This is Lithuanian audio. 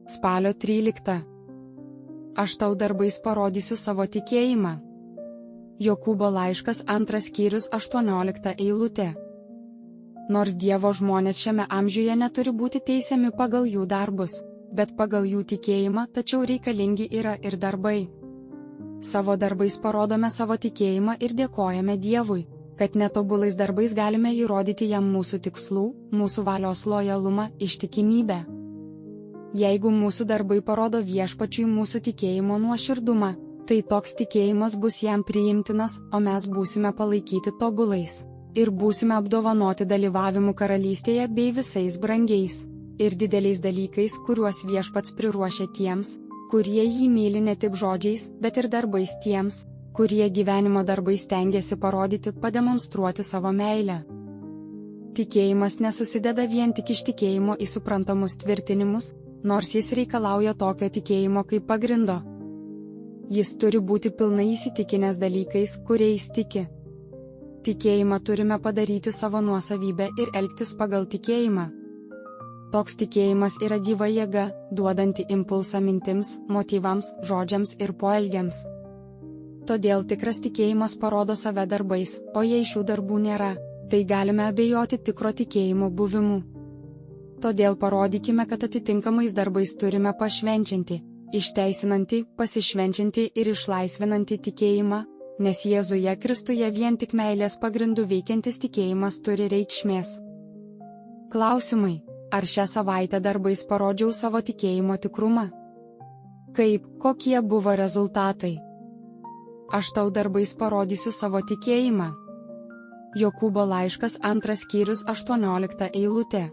Spalio 13. Aš tau darbais parodysiu savo tikėjimą. Jokūbo laiškas 2 skyrius 18 eilutė. Nors Dievo žmonės šiame amžiuje neturi būti teisiami pagal jų darbus, bet pagal jų tikėjimą, tačiau reikalingi yra ir darbai. Savo darbais parodome savo tikėjimą ir dėkojame Dievui, kad netobulais darbais galime įrodyti jam mūsų tikslų, mūsų valios lojalumą, ištikimybę. Jeigu mūsų darbai parodo viešpačiui mūsų tikėjimo nuoširdumą, tai toks tikėjimas bus jam priimtinas, o mes būsime palaikyti tobulais. Ir būsime apdovanoti dalyvavimu karalystėje bei visais brangiais ir dideliais dalykais, kuriuos viešpats priruošia tiems, kurie jį myli ne tik žodžiais, bet ir darbais tiems, kurie gyvenimo darbais stengiasi parodyti, pademonstruoti savo meilę. Tikėjimas nesusideda vien tik iš tikėjimo į suprantamus tvirtinimus, nors jis reikalauja tokio tikėjimo kaip pagrindo. Jis turi būti pilnai įsitikinęs dalykais, kuriais tiki. Tikėjimą turime padaryti savo nuosavybę ir elgtis pagal tikėjimą. Toks tikėjimas yra gyva jėga, duodanti impulsą mintims, motyvams, žodžiams ir poelgiams. Todėl tikras tikėjimas parodo save darbais, o jei šių darbų nėra, tai galime abejoti tikro tikėjimo buvimu. Todėl parodykime, kad atitinkamais darbais turime pašvenčianti, išteisinanti, pasišvenčianti ir išlaisvinanti tikėjimą, nes Jėzuje Kristuje vien tik meilės pagrindų veikiantis tikėjimas turi reikšmės. Klausimai: ar šią savaitę darbais parodžiau savo tikėjimo tikrumą? Kaip, kokie buvo rezultatai? Aš tau darbais parodysiu savo tikėjimą. Jokūbo laiškas 2 skyrius 18 eilutė.